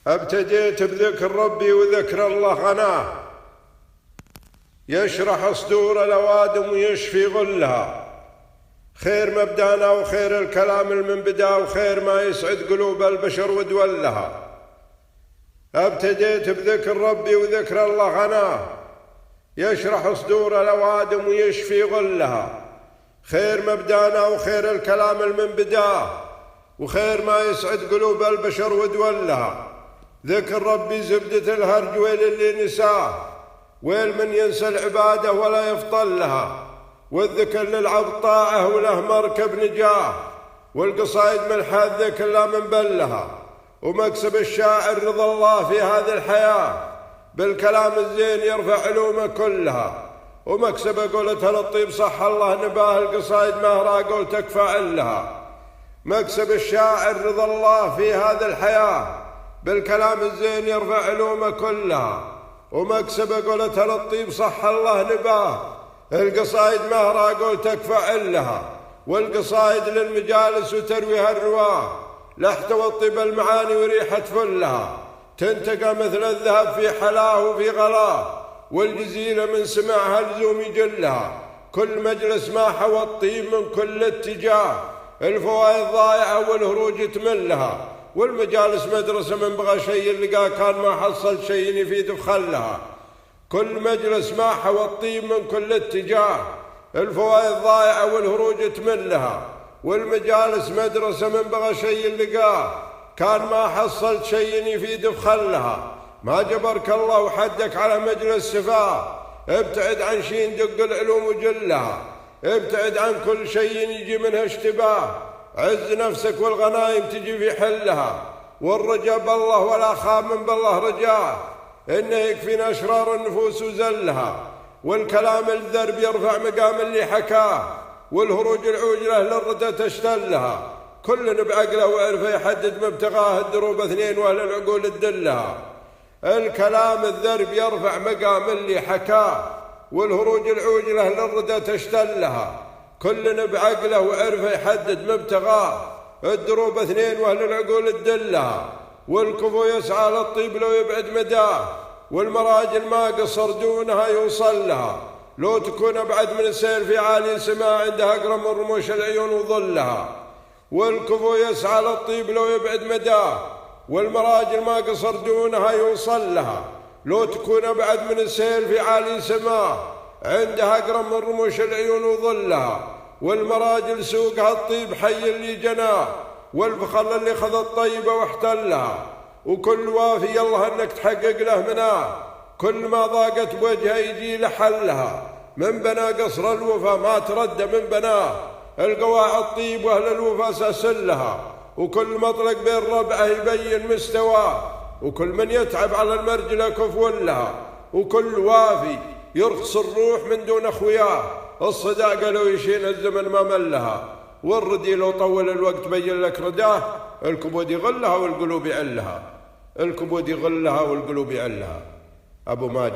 ابتديت بذكر ربي وذكر الله غناه، يشرح صدور الأوادم ويشفي غلها. خير مبدانا وخير الكلام المنبدا، وخير ما يسعد قلوب البشر ودولها. ابتديت بذكر ربي وذكر الله غناه، يشرح صدور الأوادم ويشفي غلها. خير مبدانا وخير الكلام المنبدا، وخير ما يسعد قلوب البشر ودولها. ذكر ربي زبدة الهرج ويل اللي نساه، ويل من ينسى العبادة ولا يفطن لها. والذكر للعبد طاعة وله مركب نجاه، والقصايد ملحاذ كلها من بلها. ومكسب الشاعر رضا الله في هذه الحياة، بالكلام الزين يرفع علومه كلها. ومكسب قولتها للطيب صح الله نباه، القصايد مهرا قول تكفى لها. مكسب الشاعر رضا الله في هذه الحياة، بالكلام الزين يرفع علومه كلها. ومكسب قولتها للطيب صح الله نباه، القصايد مهرا قول تكفى لها. والقصايد للمجالس وترويها الرواه، لاحتوى الطيب المعاني وريحة فلها. تنتقى مثل الذهب في حلاه وفي غلاه، والجزيرة من سماعها لزوم يجلها. كل مجلس ما حوى الطيب من كل اتجاه، الفوائد ضايعة والهروج تملها. والمجالس مدرسة من بغى شيء لقى كان ما حصل شيء يفيد بخلها. كل مجلس ما حوى الطيب من كل اتجاه، الفوائد ضايعة والهروج تملها. والمجالس مدرسة من بغى شيء لقاه كان ما حصل شيء يفيد بخلها. ما جبرك الله وحدك على مجلس سفاه، ابتعد عن شيء دق العلوم وجلها. ابتعد عن كل شيء يجي منها اشتباه، عز نفسك والغنايم تجي في حلها. والرجاء بالله ولا خاب من بالله رجاه، إنه يكفينا أشرار النفوس وزلها. والكلام الذرب يرفع مقام اللي حكاه، والهروج العوجلة للردى تشتلها. كل بعقله وعرفه يحدد مبتغاه، الدروب اثنين واهل العقول تدلها. الكلام الذرب يرفع مقام اللي حكاه، والهروج العوجلة للردى تشتلها. كل بعقله وعرفه يحدد مبتغاه، الدروب اثنين واهل العقول تدلها. والكفو يسعى للطيب لو يبعد مداه، والمراجل ما قصر دونها يوصل لها. لو تكون أبعد من السير في عالي سماء، عندها أقرب من رموش العيون وظلها. والكفو يسعى للطيب لو يبعد مداه، والمراجل ما قصر دونها يوصل لها. لو تكون أبعد من السير في عالي سماء، عندها أقرب من رموش العيون وظلها. والمراجل سوقها الطيب حي اللي جناه، والفخل اللي خذ الطيبة واحتلها. وكل وافي يلا انك تحقق له مناه، كل ما ضاقت بوجهه يجي لحلها. من بنى قصر الوفا ما تردى من بناه، القواعد طيب واهل الوفا ساسلها. وكل مطلق بين ربعه يبين مستواه، وكل من يتعب على المرجله كفو لها. وكل وافي يرخص الروح من دون اخوياه، الصداقه لو يشيل الزمن ما ملها. والردي لو طول الوقت بين لك رداه، الكبود يغلها والقلوب يعلها. الكبود يغلها والقلوب يعلها. أبو ماجد.